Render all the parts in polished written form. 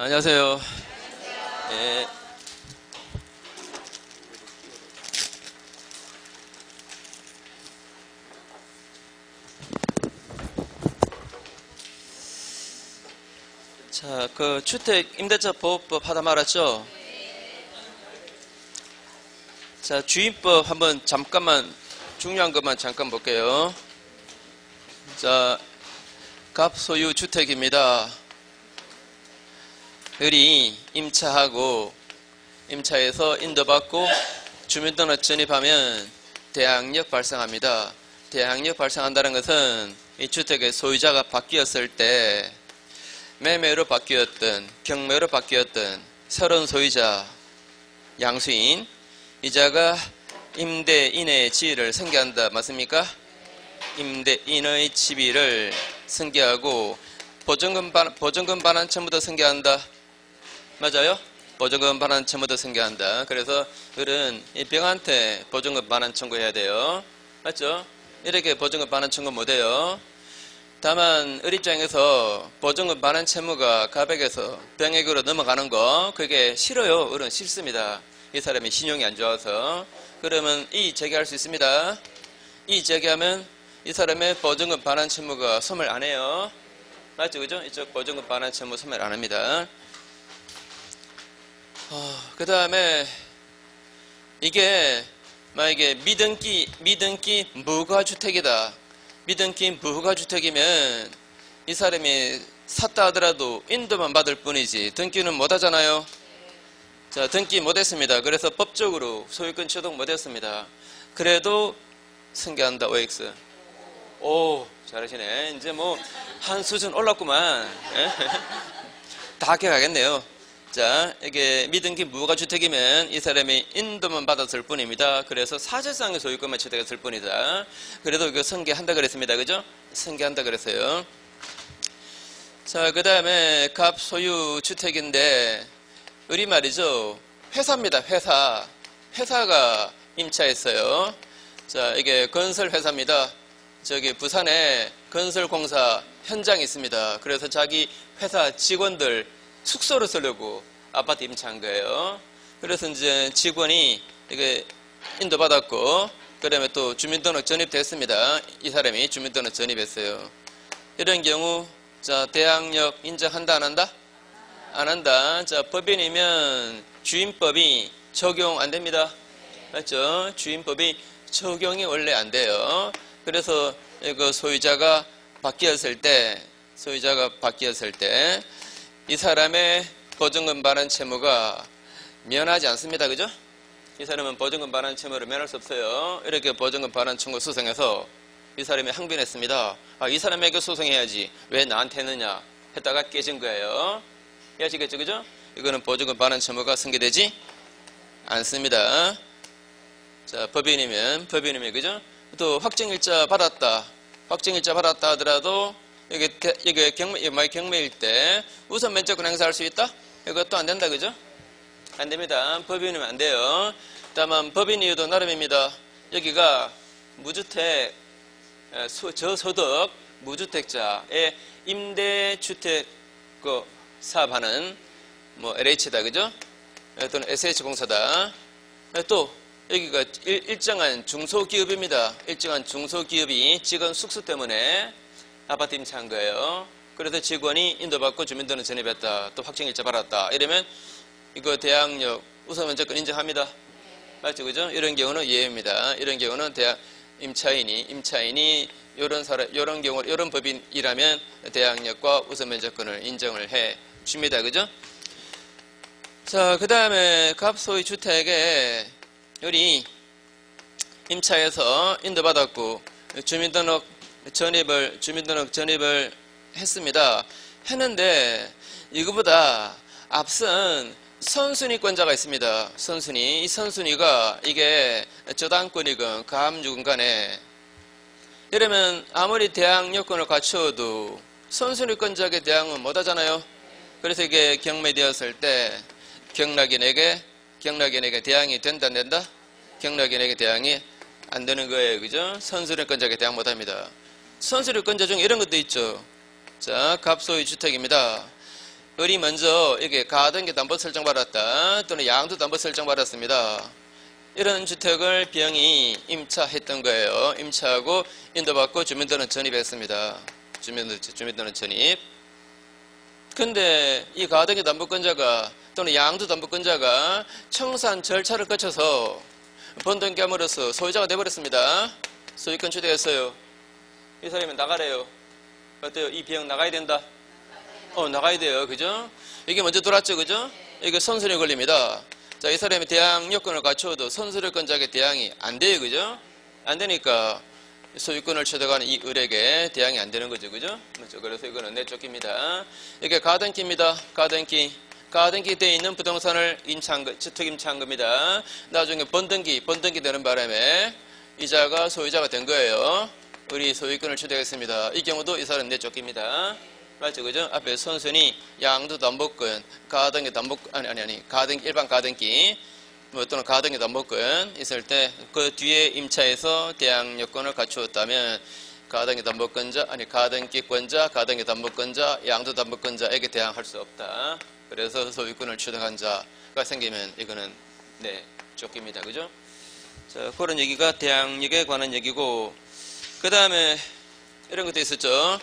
안녕하세요. 예. 자, 그 주택 임대차 보호법 하다 말았죠? 자, 주임법 한번 잠깐만 중요한 것만 잠깐 볼게요. 자, 갑소유 주택입니다. 을이 임차하고 임차에서 인도받고 주민등록 전입하면 대항력 발생합니다. 대항력 발생한다는 것은 이 주택의 소유자가 바뀌었을 때 매매로 바뀌었든 경매로 바뀌었든 새로운 소유자 양수인 이자가 임대인의 지위를 승계한다. 맞습니까? 임대인의 지위를 승계하고 보증금 반환 처음부터 승계한다. 맞아요? 보증금 반환 처음부터 승계한다. 그래서 을은 이 병한테 보증금 반환 청구해야 돼요. 맞죠? 이렇게 보증금 반환 청구 못해요. 다만 을 입장에서 보증금 반환 채무가 갑에게서 병에게로 넘어가는 거 그게 싫어요. 을은 싫습니다. 이 사람이 신용이 안 좋아서. 그러면 이의 제기할 수 있습니다. 이의 제기하면 이 사람의 보증금 반환 채무가 소멸 안 해요. 맞죠? 그죠? 이쪽 보증금 반환 채무 소멸 안 합니다. 그 다음에 이게 만약에 미등기 무가주택이다. 미등기 무가주택이면 이 사람이 샀다 하더라도 인도만 받을 뿐이지 등기는 못 하잖아요. 자, 등기 못 했습니다. 그래서 법적으로 소유권 취득 못 했습니다. 그래도 승계한다. OX. 오, 잘하시네. 이제 뭐 한 수준 올랐구만. 다 합격하겠네요. 자, 이게 미등기 무가주택이면 이 사람이 인도만 받았을 뿐입니다. 그래서 사실상의 소유권만 취득했을 뿐이다. 그래도 이거 승계한다 그랬습니다. 그죠? 승계한다 그랬어요. 자, 그 다음에 갑소유 주택인데 을이 말이죠. 회사입니다. 회사가 임차했어요. 자, 이게 건설회사입니다. 저기 부산에 건설공사 현장이 있습니다. 그래서 자기 회사 직원들 숙소를 쓰려고 아파트 임차한 거예요. 그래서 이제 직원이 이게 인도받았고, 그 다음에 또 주민등록 전입됐습니다. 이 사람이 주민등록 전입했어요. 이런 경우, 자, 대항력 인정한다, 안 한다? 안 한다. 자, 법인이면 주임법이 적용 안 됩니다. 맞죠? 주임법이 적용이 원래 안 돼요. 그래서 그 소유자가 바뀌었을 때, 이 사람의 보증금 반환 채무가 면하지 않습니다. 그죠? 이 사람은 보증금 반환 채무를 면할 수 없어요. 이렇게 보증금 반환 청구 소송해서 이 사람이 항변했습니다. 아, 이 사람에게 소송해야지 왜 나한테 했느냐 했다가 깨진 거예요. 이해하시겠죠? 그죠? 이거는 보증금 반환 채무가 승계되지 않습니다. 자, 법인이면 그죠? 또 확정일자 받았다 하더라도 이게 경매일 때 우선 면책권 행사할 수 있다? 이것도 안 된다. 그죠? 안 됩니다. 법인이면 안 돼요. 다만 법인 이유도 나름입니다. 여기가 무주택, 저소득 무주택자의 임대주택 사업하는 뭐 LH다. 그죠? 또는 SH공사다. 또 여기가 일정한 중소기업입니다. 일정한 중소기업이 직원 숙소 때문에 아파트 임차한 거예요. 그래서 직원이 인도받고 주민등록 전입했다. 또 확정일자 받았다. 이러면 이거 대항력 우선면책권 인정합니다. 맞죠? 그죠? 이런 경우는 예외입니다. 이런 경우는 임차인이 이런 경우, 이런 법인이라면 대항력과 우선면책권을 인정을 해 줍니다. 그죠? 자, 그 다음에 갑소유 주택에 을이 임차해서 인도받았고 주민등록 전입을 했습니다. 했는데 이거보다 앞선 선순위권자가 있습니다. 선순위. 이 선순위가 이게 저당권이건 가압류건 간에 이러면 아무리 대항 요건을 갖추어도 선순위권자에게 대항은 못하잖아요. 그래서 이게 경매되었을 때 경락인에게 대항이 된다 안 된다? 경락인에게 대항이 안 되는 거예요. 그죠? 선순위권자에게 대항 못합니다. 선순위권자 중에 이런 것도 있죠. 자, 갑소유 주택입니다. 을이 먼저 이게 가등기 담보 설정 받았다 또는 양도 담보 설정 받았습니다. 이런 주택을 B형이 임차했던 거예요. 임차하고 인도받고 주민등록 전입했습니다. 주민등록 전입. 근데 이 가등기 담보권자가 또는 양도 담보권자가 청산 절차를 거쳐서 번등기함으로써 소유자가 돼버렸습니다. 소유권 취득했어요. 이 사람이 나가래요. 어때요? 이 B형 나가야 된다? 나가야 돼요. 그죠? 이게 먼저 들어왔죠. 그죠? 이게 선순위 권리입니다. 자, 이 사람이 대항 요건을 갖추어도 선수료권자에게 대항이 안 돼요. 그죠? 안 되니까 소유권을 취득하는 이 을에게 대항이 안 되는 거죠. 그죠? 그래서 이거는 내쫓깁니다. 이게 가등기입니다. 가등기 되어 있는 부동산을 주택 임차한 겁니다. 나중에 번등기 되는 바람에 이자가 소유자가 된 거예요. 을이 소유권을 취득했습니다. 이 경우도 이 사람은 내쫓깁니다. 맞죠? 그죠? 앞에 선순위, 양도 담보권, 가등기 담보권, 가등기, 일반 가등기, 또는 가등기 담보권 있을 때 그 뒤에 임차해서 대항 요건을 갖추었다면 가등기 담보권자, 가등기권자, 가등기 담보권자, 양도 담보권자에게 대항할 수 없다. 그래서 소유권을 취득한 자가 생기면 이거는 쫓깁니다. 그죠? 자, 그런 얘기가 대항력에 관한 얘기고, 그 다음에 이런 것도 있었죠.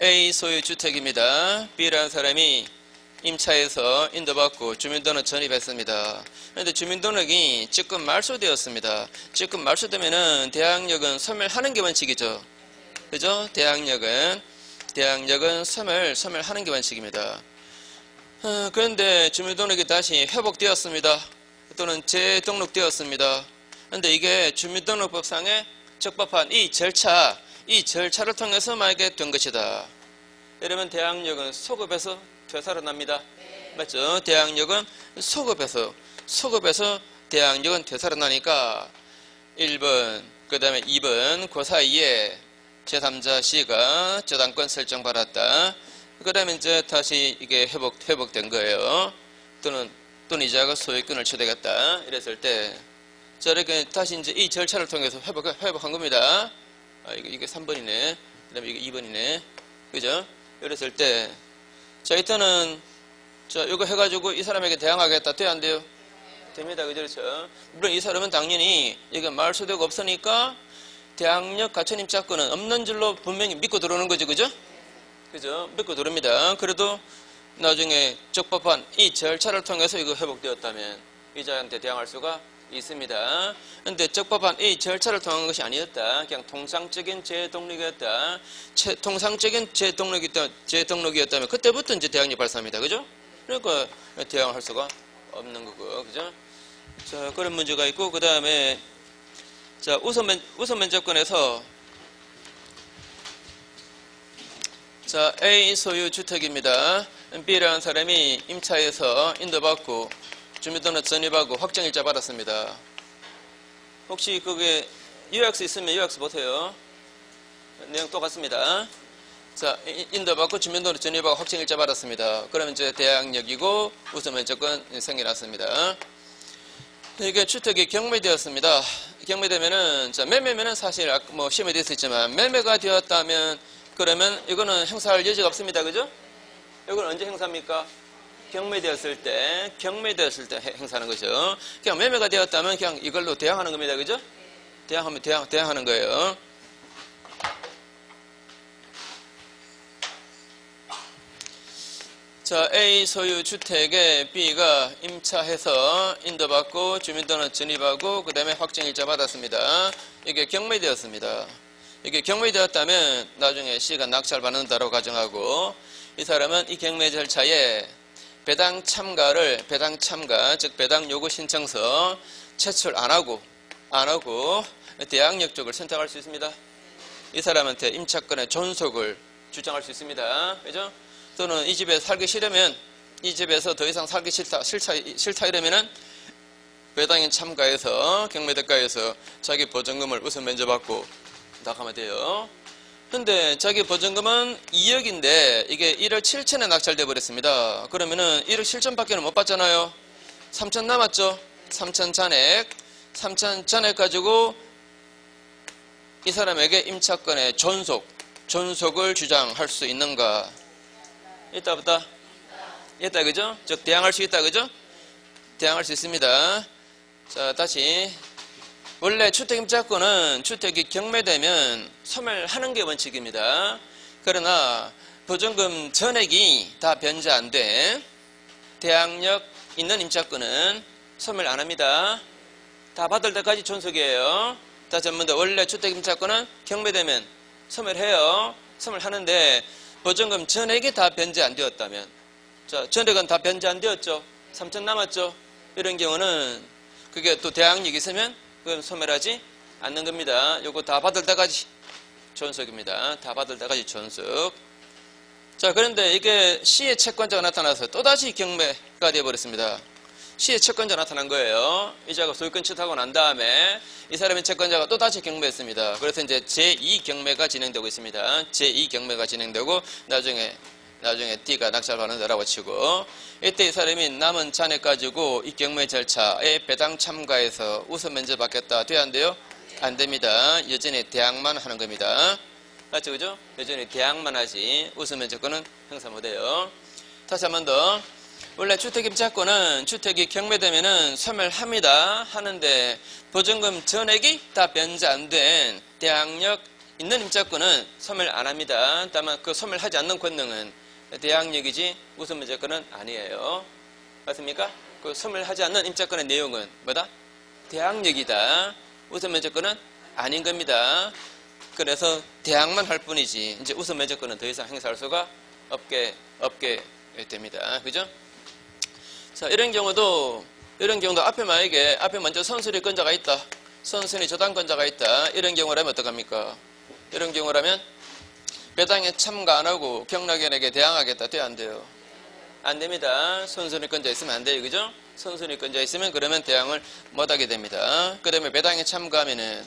A 소유 주택입니다. B라는 사람이 임차해서 인도받고 주민등록 전입했습니다. 그런데 주민등록이 지금 말소되었습니다. 지금 말소되면은 대항력은 소멸하는 게 원칙이죠. 그죠? 대항력은 소멸하는 게 원칙입니다. 그런데 주민등록이 다시 회복되었습니다. 또는 재등록되었습니다. 그런데 이게 주민등록법상에 적법한 이 절차를 통해서 만약에 된 것이다. 이러면 대항력은 소급해서 되살아납니다. 맞죠? 대항력은 소급해서 대항력은 되살아나니까 1번, 그 다음에 2번 그 사이에 제3자 C가 저당권 설정 받았다. 그 다음에 이제 다시 이게 회복된 거예요. 또는 이자가 소유권을 취득했다. 이랬을 때 저렇게 다시 이제 이 절차를 통해서 회복한 겁니다. 이게 3번이네. 그 다음에 이게 2번이네. 그죠? 이랬을 때, 자, 일단은, 이거 해가지고 이 사람에게 대항하겠다. 돼야 안 돼요? 됩니다. 그죠? 물론 이 사람은 당연히, 이게 말소되고 없으니까, 대항력 가천임차권은 없는 줄로 분명히 믿고 들어오는 거죠. 그죠? 그죠? 믿고 들어옵니다. 그래도 나중에 적법한 이 절차를 통해서 이거 회복되었다면, 이자한테 대항할 수가 있습니다. 그런데 적법한 이 절차를 통한 것이 아니었다. 그냥 통상적인 재등록이었다. 통상적인 재등록이었다면 그때부터 이제 대항력 발사합니다. 그죠? 그러니까 대항할 수가 없는 거고, 그죠? 자, 그런 문제가 있고, 그 다음에 자, 우선 면접권에서 자, A 소유 주택입니다. B라는 사람이 임차해서 인도받고 주민등록 전입하고 확정일자 받았습니다. 혹시 그게 요약서 있으면 요약서 보세요. 내용 똑같습니다. 자, 인도받고 주민등록 전입하고 확정일자 받았습니다. 그러면 이제 대항력이고 우선 면접권 생겨났습니다. 이게 주택이 경매되었습니다. 경매되면은, 자, 매매면은 사실 뭐 시험에 되어 있지만 매매가 되었다면 그러면 이거는 행사할 여지가 없습니다. 그죠? 이건 언제 행사합니까? 경매되었을 때 행사하는 거죠. 그냥 매매가 되었다면 그냥 이걸로 대항하는 겁니다. 그죠? 대항하는 거예요. 자, A 소유 주택에 B가 임차해서 인도받고 주민등록 전입하고 그 다음에 확정일자 받았습니다. 이게 경매되었습니다. 이게 경매되었다면 나중에 C가 낙찰 받는다고 가정하고 이 사람은 이 경매 절차에 배당 참가, 즉 배당 요구 신청서 제출 안 하고 대항력 쪽을 선택할 수 있습니다. 이 사람한테 임차권의 존속을 주장할 수 있습니다. 그죠? 또는 이 집에 살기 싫으면 이 집에서 더 이상 살기 싫다 이러면은 배당인 참가해서 경매대가에서 자기 보증금을 우선 면제받고 나가면 돼요. 근데 자기 보증금은 2억인데 이게 1억 7천에 낙찰돼 버렸습니다. 그러면은 1억 7천밖에 못 받잖아요. 3천 남았죠. 3천 잔액 가지고 이 사람에게 임차권의 존속을 주장할 수 있는가? 있다 없다? 있다, 그죠? 즉, 대항할 수 있다, 그죠? 대항할 수 있습니다. 자, 다시. 원래 주택임차권은 주택이 경매되면 소멸하는 게 원칙입니다. 그러나 보증금 전액이 다 변제 안 돼. 대항력 있는 임차권은 소멸 안 합니다. 다 받을 때까지 존속이에요. 다시 한 번 더. 원래 주택임차권은 경매되면 소멸해요. 소멸하는데 보증금 전액이 다 변제 안 되었다면, 자, 전액은 다 변제 안 되었죠. 3천 남았죠. 이런 경우는 그게 또 대항력이 있으면 그건 소멸하지 않는 겁니다. 요거 다 받을 때까지 존속입니다. 다 받을 때까지 존속. 자, 그런데 이게 시의 채권자가 나타나서 또다시 경매가 되어버렸습니다. 시의 채권자가 나타난 거예요. 이자가 소유권 취득하고 난 다음에 이 사람의 채권자가 또다시 경매했습니다. 그래서 이제 제2경매가 진행되고 있습니다. 제2경매가 진행되고 나중에 D가 낙찰받는다라고 치고, 이때 이 사람이 남은 잔액 가지고 이 경매 절차에 배당 참가해서 우선 면제 받겠다. 돼야 안 돼요? 안 됩니다. 여전히 대항만 하는 겁니다. 맞죠, 그죠? 여전히 대항만 하지 우선 면제권은 행사 못해요. 다시 한 번 더. 원래 주택임차권은 주택이 경매되면은 소멸합니다. 하는데 보증금 전액이 다 변제 안 된 대항력 있는 임차권은 소멸 안 합니다. 다만 그 소멸하지 않는 권능은 대항력이지 우선 면제권은 아니에요. 맞습니까? 그 소멸하지 않는 임차권의 내용은 뭐다? 대항력이다. 우선 면제권은 아닌 겁니다. 그래서 대항만 할 뿐이지 이제 우선 면제권은 더 이상 행사할 수가 없게 됩니다. 그죠? 자, 이런 경우도 앞에 만약에 앞에 먼저 선수리권자가 있다. 선순위 저당권자가 있다. 이런 경우라면 어떡합니까? 이런 경우라면 배당에 참가 안 하고 경락연에게 대항하겠다. 돼요, 안 돼요? 안 됩니다. 선순위권자 있으면 안 돼요. 그죠? 선순위권자 있으면 그러면 대항을 못하게 됩니다. 그 다음에 배당에 참가하면은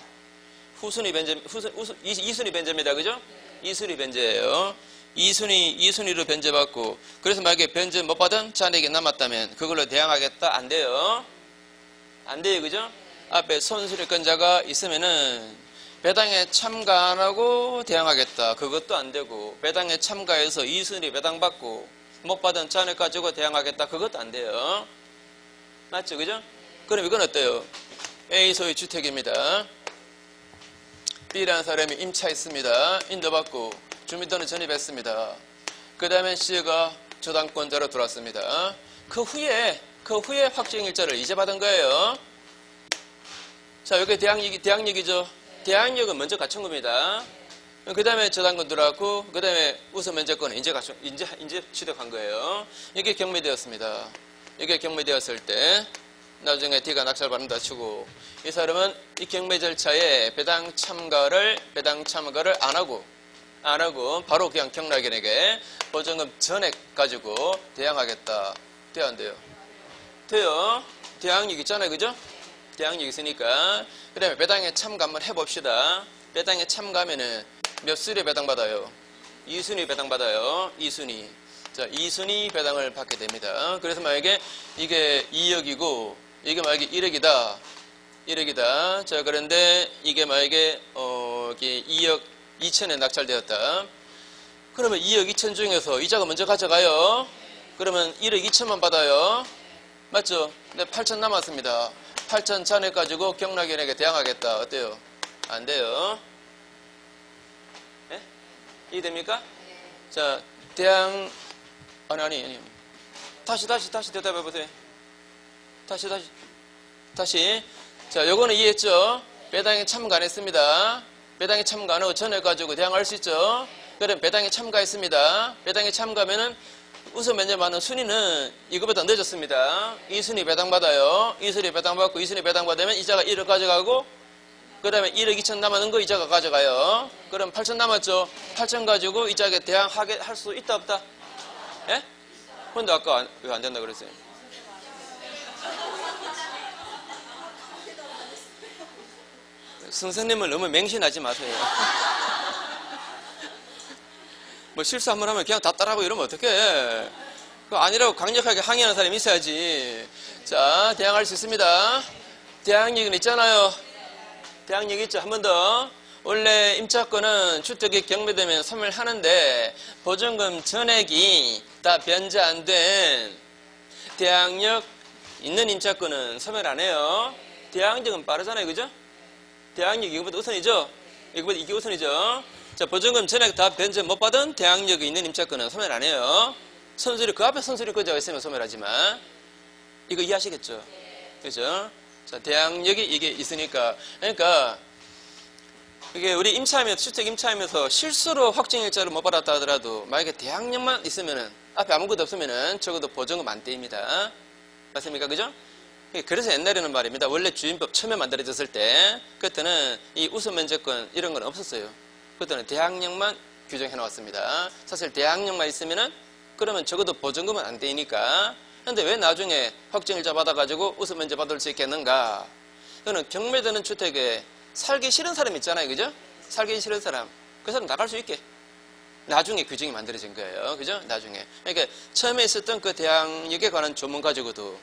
이순위 변제입니다. 그죠? 이순위 변제예요. 이순위로 변제받고, 그래서 만약에 변제 못 받은 잔액이 남았다면 그걸로 대항하겠다. 안 돼요. 안 돼요. 그죠? 앞에 선순위권자가 있으면은 배당에 참가 안 하고 대항하겠다. 그것도 안 되고, 배당에 참가해서 이순위 배당받고 못 받은 잔액 가지고 대항하겠다. 그것도 안 돼요. 맞죠? 그죠? 그럼 이건 어때요? A 소유 주택입니다. B라는 사람이 임차했습니다. 인도받고 주민등록 전입했습니다. 그 다음에 C가 저당권자로 들어왔습니다. 그 후에 확정일자를 이제 받은 거예요. 자, 여기 대항력이죠. 대항력은 먼저 갖춘 겁니다. 그 다음에 저당권 들어왔고, 그 다음에 우선 면제권은 이제 취득한 거예요. 이게 경매되었습니다. 이게 경매되었을 때 나중에 D가 낙찰받는다 치고, 이 사람은 이 경매 절차에 배당 참가를 안 하고 바로 그냥 경락인에게 보증금 전액 가지고 대항하겠다. 돼요, 안 돼요? 돼요. 대항력 있잖아요. 그죠? 대항력 있으니까. 그 다음에 배당에 참가 한번 해봅시다. 배당에 참가하면은 몇 순위 배당받아요? 2순위 배당받아요. 2순위. 자, 2순위 배당을 받게 됩니다. 그래서 만약에 이게 2억이고 이게 만약에 1억이다. 자, 그런데 이게 만약에 이게 2억 2천에 낙찰되었다. 그러면 2억 2천 중에서 이자가 먼저 가져가요. 그러면 1억 2천만 받아요. 맞죠? 근데 8천 남았습니다. 8천 잔액 가지고 경락연에게 대항하겠다. 어때요? 안 돼요. 네? 이해됩니까? 자, 대항 아니. 다시 대답해 보세요. 다시. 자, 요거는 이해했죠? 배당에 참가 안 했습니다. 배당에 참가 안 하고 전액 가지고 대항할 수 있죠? 그럼 배당에 참가했습니다. 배당에 참가하면은 우선 면제받는 순위는 이거보다 늦었습니다. 2순위 배당받아요. 2순위 배당받고 2순위 배당받으면 이자가 1억 가져가고, 그 다음에 1억 2천 남았는 이자가 가져가요. 그럼 8천 남았죠? 8천 가지고 이자에 대항하게 할 수 있다 없다? 예? 근데 아까 왜 안 된다 그랬어요? 선생님을 너무 맹신하지 마세요. 뭐 실수 한번 하면 그냥 다 따라하고 이러면 어떡해. 그거 아니라고 강력하게 항의하는 사람이 있어야지. 자, 대항할 수 있습니다. 대항력은 있잖아요. 대항력 있죠? 한 번 더. 원래 임차권은 주택이 경매되면 소멸하는데 보증금 전액이 다 변제 안 된 대항력 있는 임차권은 소멸 안 해요. 대항력은 빠르잖아요. 그죠? 대항력 이거보다 우선이죠? 이게 우선이죠? 자, 보증금 전액 다 변제 못 받은 대항력이 있는 임차권은 소멸 안 해요. 선수리, 그 앞에 선수리 거자가 있으면 소멸하지만. 이거 이해하시겠죠? 그죠? 자, 대항력이 이게 있으니까. 그러니까, 이게 우리 임차하면서, 주택 임차하면서 실수로 확정일자를 못 받았다 하더라도, 만약에 대항력만 있으면은, 앞에 아무것도 없으면은 적어도 보증금 안 떼입니다. 맞습니까? 그죠? 그래서 옛날에는 말입니다. 원래 주임법 처음에 만들어졌을 때, 그때는 이 우선면제권 이런 건 없었어요. 그때는 대항력만 규정해 놓았습니다. 사실 대항력만 있으면은, 그러면 적어도 보증금은 안 떼이니까. 근데 왜 나중에 확정일자 받아가지고 우선면제 받을 수 있겠는가? 그거는 경매되는 주택에 살기 싫은 사람 있잖아요. 그죠? 살기 싫은 사람. 그 사람 나갈 수 있게. 나중에 규정이 만들어진 거예요. 그죠? 나중에. 그러니까 처음에 있었던 그 대항력에 관한 조문 가지고도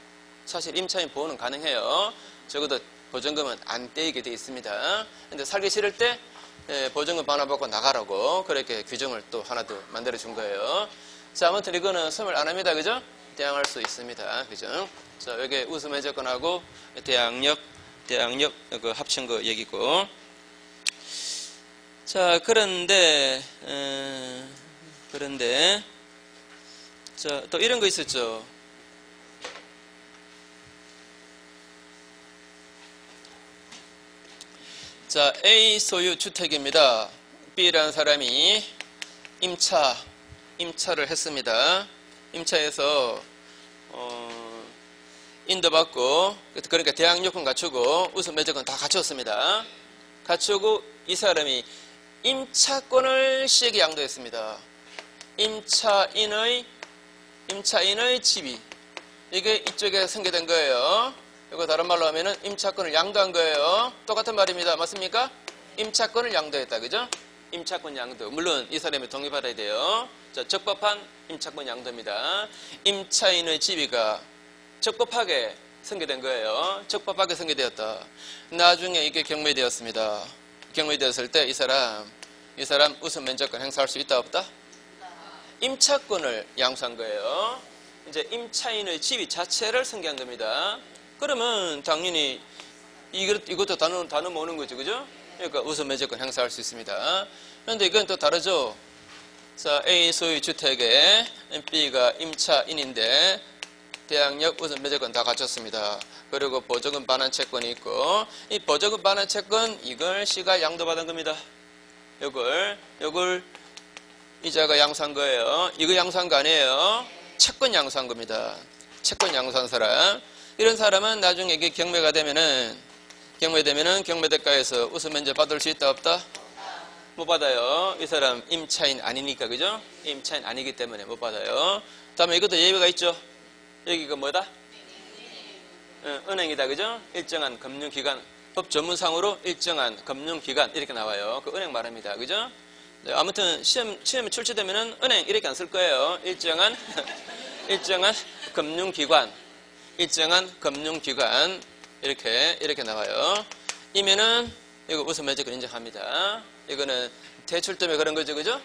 사실 임차인 보호는 가능해요. 적어도 보증금은 안 떼이게 돼 있습니다. 근데 살기 싫을 때 보증금 반환받고 나가라고 그렇게 규정을 또 하나 더 만들어준 거예요. 자, 아무튼 이거는 소멸 안 합니다. 그죠? 대항할 수 있습니다. 그죠? 자, 여기 우수매제권하고 대항력 그 합친 거 얘기고. 자, 그런데 자, 또 이런 거 있었죠. 자, A 소유 주택입니다. B라는 사람이 임차를 했습니다. 임차해서 인도받고, 그러니까 대항력권 갖추고 우선매제권 다 갖췄습니다. 갖추고 이 사람이 임차권을 C에게 양도했습니다. 임차인의 집이 이게 이쪽에 생겨된 거예요. 이거 다른 말로 하면은 임차권을 양도한 거예요. 똑같은 말입니다. 맞습니까? 임차권을 양도했다. 그죠? 임차권 양도. 물론 이 사람이 동의받아야 돼요. 자, 적법한 임차권 양도입니다. 임차인의 집이가 적법하게 승계된 거예요. 적법하게 승계되었다. 나중에 이게 경매되었습니다. 경매되었을 때 이 사람 우선면제권 행사할 수 있다 없다? 임차권을 양수한 거예요. 이제 임차인의 집이 자체를 승계한 겁니다. 그러면 당연히 이것도 단어 모으는 거죠. 그죠? 그러니까 우선면제권 행사할 수 있습니다. 그런데 이건 또 다르죠. 자, A 소유 주택에 B가 임차인인데 대항력 우선면제권 다 갖췄습니다. 그리고 보증금 반환 채권이 있고, 이 보증금 반환 채권 이걸 C가 양도받은 겁니다. 요걸 이자가 양수한 거예요. 이거 양수한 거 아니에요. 채권 양수한 겁니다. 채권 양수한 사람. 이런 사람은 나중에 이게 경매되면은 경매대가에서 우선면제 받을 수 있다 없다? 못 받아요. 이 사람 임차인 아니니까. 그죠? 임차인 아니기 때문에 못 받아요. 다음에 이것도 예외가 있죠. 여기가 뭐다? 은행이다. 그죠? 일정한 금융기관. 법 전문상으로 일정한 금융기관 이렇게 나와요. 그 은행 말합니다. 그죠? 네, 아무튼 시험에 출제되면은 은행 이렇게 안 쓸 거예요. 일정한 금융기관. 이렇게 나와요. 이면은 이거 우선면제권 인정합니다. 이거는 대출 때문에 그런 거죠. 그죠?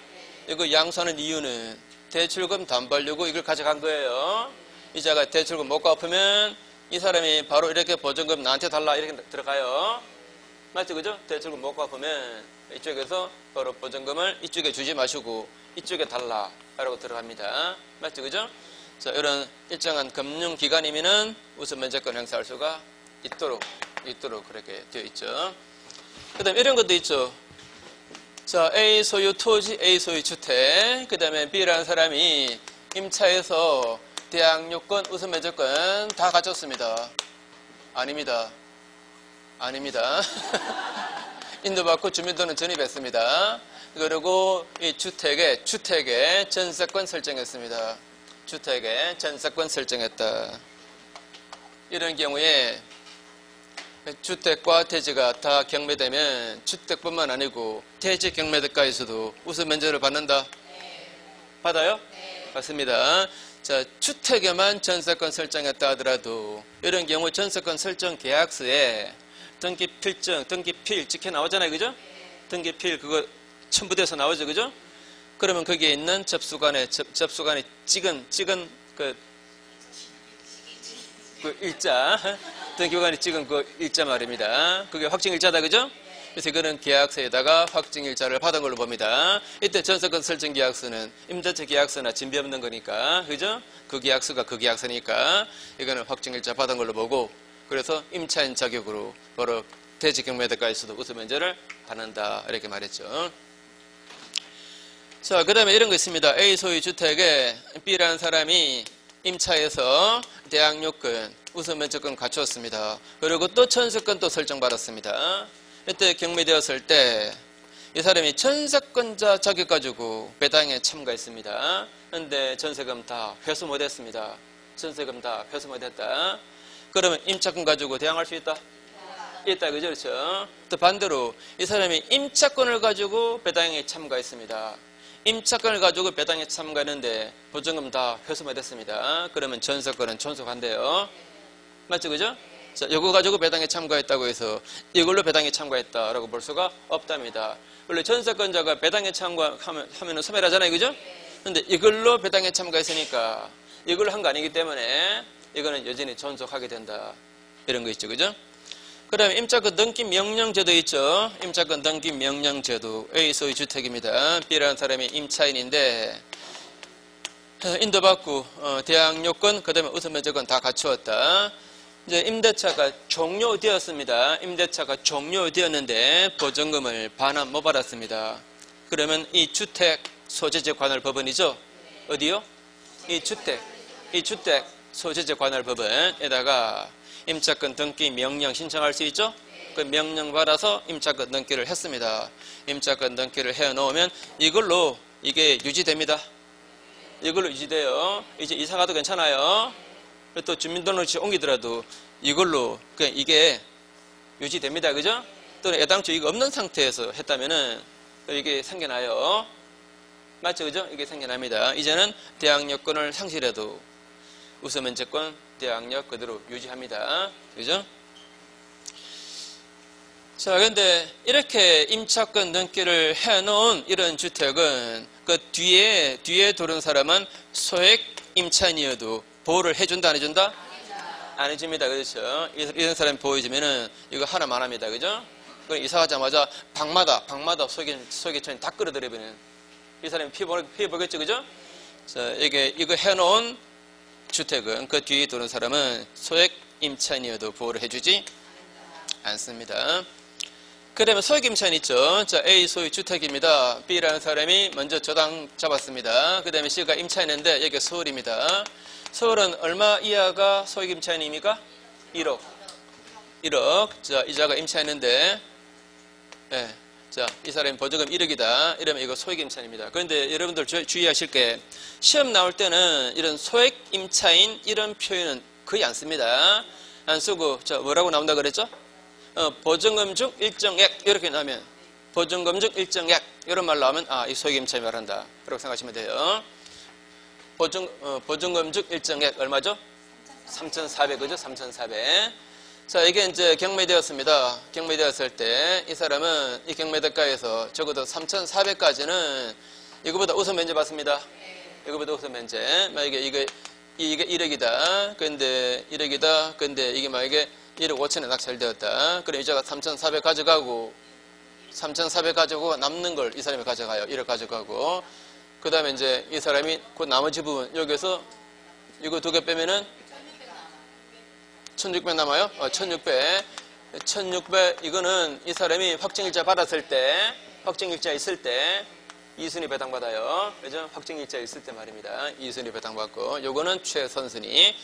이거 양수하는 이유는 대출금 담보료고 이걸 가져간 거예요. 이자가 대출금 못 갚으면 이 사람이 바로 이렇게 보증금 나한테 달라 이렇게 들어가요. 맞죠? 그죠? 대출금 못 갚으면 이쪽에서 바로 보증금을 이쪽에 주지 마시고 이쪽에 달라 라고 들어갑니다. 맞죠? 그죠? 자, 이런 일정한 금융기관이면은 우선면제권 행사할 수가 있도록 그렇게 되어 있죠. 그 다음에 이런 것도 있죠. 자, A 소유 토지, A 소유 주택, 그 다음에 B라는 사람이 임차해서 대항력권, 우선면제권 다 갖췄습니다. 아닙니다. 인도받고 주민등록 전입했습니다. 그리고 이 주택에 전세권 설정했습니다. 주택에 전세권 설정했다. 이런 경우에 주택과 대지가 다 경매되면 주택뿐만 아니고 대지 경매대가에서도 우선면제를 받는다? 받아요? 받습니다. 자, 주택에만 전세권 설정했다 하더라도 이런 경우 전세권 설정 계약서에 등기필 찍혀 나오잖아요. 그죠? 등기필 그거 첨부돼서 나오죠, 그죠? 그러면 거기에 있는 접수관에 찍은 그 일자, 등기관이 찍은 그 일자 말입니다. 그게 확정일자다, 그죠? 그래서 이거는 계약서에다가 확정일자를 받은 걸로 봅니다. 이때 전세권 설정 계약서는 임대차 계약서나 진비 없는 거니까, 그죠? 그 계약서가 그 계약서니까 이거는 확정일자 받은 걸로 보고, 그래서 임차인 자격으로 바로 대지 경매대가에서도 우수 면제를 받는다 이렇게 말했죠. 자, 그 다음에 이런 거 있습니다. A 소유 주택에 B라는 사람이 임차에서 대항 요건, 우선 면제권 갖추었습니다. 그리고 또 전세권 또 설정받았습니다. 이때 경매되었을 때 이 사람이 전세권자 자격 가지고 배당에 참가했습니다. 그런데 전세금 다 회수 못했습니다. 전세금 다 회수 못했다. 그러면 임차권 가지고 대항할 수 있다? 있다, 그죠? 그렇죠? 또 반대로 이 사람이 임차권을 가지고 배당에 참가했습니다. 임차권을 가지고 배당에 참가했는데 보증금 다 회수 못했습니다. 그러면 전세권은 존속한대요. 맞죠, 그죠? 자, 이거 가지고 배당에 참가했다고 해서 이걸로 배당에 참가했다라고 볼 수가 없답니다. 원래 전세권자가 배당에 참가하면은 소멸하잖아요, 그죠? 근데 이걸로 배당에 참가했으니까 이걸 한 거 아니기 때문에 이거는 여전히 존속하게 된다. 이런 거 있죠, 그죠? 그 다음에 임차권 등기 명령제도 있죠. 임차권 등기 명령제도. A 소유 주택입니다. B라는 사람이 임차인인데 인도받고 대항 요건, 그 다음에 우선 면제권 다 갖추었다. 이제 임대차가 종료되었습니다. 임대차가 종료되었는데 보증금을 반환 못 받았습니다. 그러면 이 주택 소재재 관할 법원이죠. 어디요? 이 주택 소재재 관할 법원에다가 임차권 등기 명령 신청할 수 있죠? 그 명령 받아서 임차권 등기를 했습니다. 임차권 등기를 해 놓으면 이걸로 이게 유지됩니다. 이걸로 유지돼요. 이제 이사 가도 괜찮아요. 또 주민등록지 옮기더라도 이걸로 그냥 이게 유지됩니다. 그죠? 또는 애당초 이거 없는 상태에서 했다면은 이게 생겨나요. 맞죠? 그죠? 이게 생겨납니다. 이제는 대항 요건을 상실해도 우선 면제권 대항력 그대로 유지합니다. 그죠? 자, 근데 이렇게 임차권 등기를 해놓은 이런 주택은 그 뒤에 들어온 사람은 소액 임차인이어도 보호를 해준다, 안 해준다? 안 해줍니다. 그렇죠? 이런 사람이 보여주면은 이거 하나만 합니다. 그죠? 그럼 이사가자마자 방마다 소액임차인 다 끌어들여버리는 이 사람이 피해 보겠죠? 그죠? 자, 이거 해놓은 주택은 그 뒤에 들어온 사람은 소액 임차인이어도 보호를 해주지 않습니다. 그 다음에 소액 임차인 있죠. 자, A 소유 주택입니다. B라는 사람이 먼저 저당 잡았습니다. 그 다음에 C가 임차인인데 여기가 서울입니다. 서울은 얼마 이하가 소액 임차인입니까? 1억. 자, 이자가 임차인인데, 네. 자, 이 사람이 보증금 1억이다. 이러면 이거 소액 임차인입니다. 그런데 여러분들 주의하실 게 시험 나올 때는 이런 소액 임차인 이런 표현은 거의 안 씁니다. 안 쓰고, 자, 뭐라고 나온다 그랬죠? 보증금 중 일정액 이렇게 나오면 보증금 중 일정액 이런 말 나오면 이 소액 임차인 말한다. 그렇게 생각하시면 돼요. 보증금 중 일정액 얼마죠? 3,400, 그죠? 3,400. 자, 이게 이제 경매되었습니다. 경매되었을 때 이 사람은 이 경매대가에서 적어도 3,400까지는 이거보다 우선 면제 받습니다. 이거보다 우선 면제. 만약에 이게 1억이다. 근데 1억이다. 근데 이게 만약에 1억 5천에 낙찰되었다. 그럼 이자가 3,400 가져가고 3,400 가지고 남는 걸 이 사람이 가져가요. 1억 가져가고. 그 다음에 이제 이 사람이 그 나머지 부분 여기서 이거 두 개 빼면은 1,600 남아요. 1,600 이거는 이 사람이 확정일자 받았을 때 확정일자 있을 때 이순위 배당받아요. 그죠? 확정일자 있을 때 말입니다. 이순위 배당받고 요거는 최선순위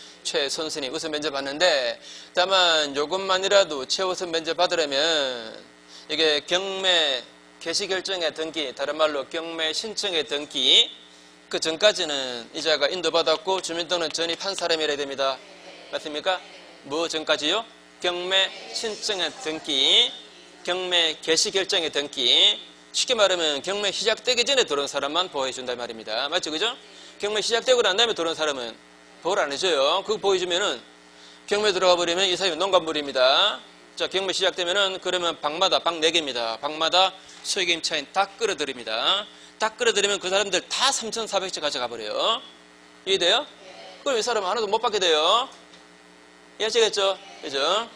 우선 면제 받는데 다만 요것만이라도 최우선 면제 받으려면 이게 경매 개시결정의 등기, 다른 말로 경매 신청의 등기 그 전까지는 이자가 인도받았고 주민등록 전입한 사람이라야 됩니다. 맞습니까? 뭐 전까지요? 경매 신청의 등기, 경매 개시결정의 등기. 쉽게 말하면 경매 시작되기 전에 들어온 사람만 보호해준다 말입니다. 맞죠? 그죠? 경매 시작되고 난 다음에 들어온 사람은 보호를 안 해줘요. 그거 보여주면은 경매 들어가 버리면 이 사람이 농간물입니다. 자, 경매 시작되면은 그러면 방마다 방 4개입니다. 방마다 소액 임차인 다 끌어들입니다. 다 끌어들이면 그 사람들 다 3,400째 가져가 버려요. 이해돼요? 그럼 이 사람은 하나도 못 받게 돼요. 이해하시겠죠? 그죠?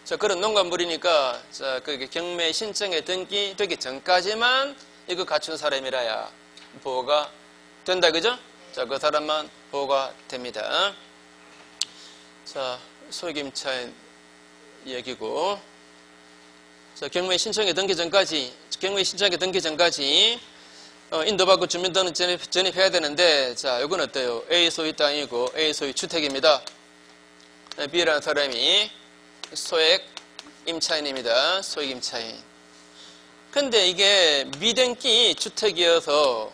자, 그런 농간물이니까, 자, 그 경매 신청에 등기되기 전까지만 이거 갖춘 사람이라야 보호가 된다. 그죠? 자, 그 사람만 보호가 됩니다. 자, 소액임차인 얘기고. 자, 경매 신청에 등기 전까지, 인도받고 주민등록 전입해야 되는데, 자, 이건 어때요? A 소유 땅이고, A 소유 주택입니다. B라는 사람이 소액 임차인입니다. 소액 임차인. 근데 이게 미등기 주택이어서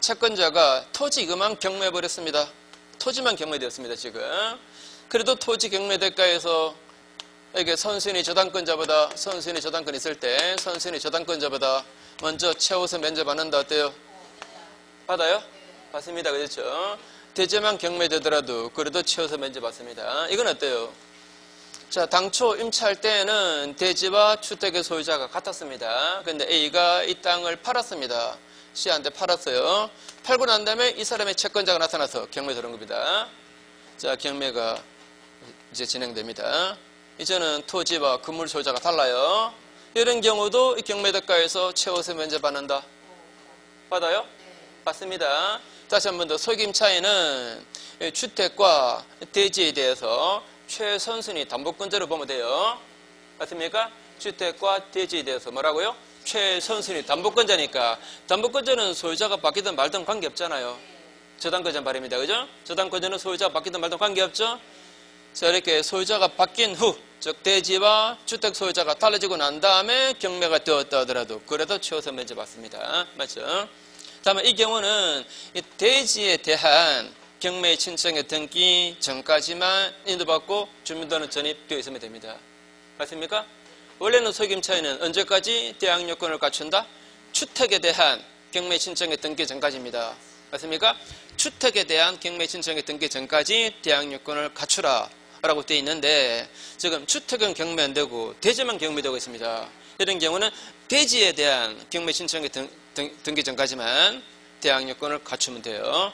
채권자가 토지 그만 경매해버렸습니다. 토지만 경매되었습니다, 지금. 그래도 토지 경매대가에서 이게 선순위 저당권자보다, 선순위 저당권 있을 때, 선순위 저당권자보다 먼저 최우선 면제받는다. 어때요? 받아요? 받습니다. 그렇죠? 대지만 경매되더라도 그래도 최우선 면제받습니다. 이건 어때요? 자, 당초 임차할 때에는 대지와 주택의 소유자가 같았습니다. 근데 A가 이 땅을 팔았습니다. C한테 팔았어요. 팔고 난 다음에 이 사람의 채권자가 나타나서 경매 들어온 겁니다. 자, 경매가 이제 진행됩니다. 이제는 토지와 건물 소유자가 달라요. 이런 경우도 이 경매대가에서 최우선 면제받는다. 받아요? 받습니다. 다시 한 번 더, 소액임차인은 주택과 대지에 대해서 최선순위 담보권자로 보면 돼요. 맞습니까? 주택과 대지에 대해서 뭐라고요? 최선순위 담보권자니까. 담보권자는 소유자가 바뀌든 말든 관계없잖아요. 저당권자 말입니다. 그죠? 저당권자는 소유자가 바뀌든 말든 관계없죠? 자, 이렇게 소유자가 바뀐 후, 즉 대지와 주택 소유자가 달라지고 난 다음에 경매가 되었다 하더라도 그래도 최우선 면제 받습니다. 맞죠? 다음에 이 경우는 이 대지에 대한 경매 신청의 등기 전까지만 인도받고 주민등록 전입되어 있으면 됩니다. 맞습니까? 원래는 소액임차인은 언제까지 대항 요건을 갖춘다? 주택에 대한 경매 신청의 등기 전까지입니다. 맞습니까? 주택에 대한 경매 신청의 등기 전까지 대항 요건을 갖추라 라고 되어 있는데, 지금 주택은 경매 안 되고 대지만 경매되고 있습니다. 이런 경우는 대지에 대한 경매 신청의 등기 전까지만 대항 요건을 갖추면 돼요.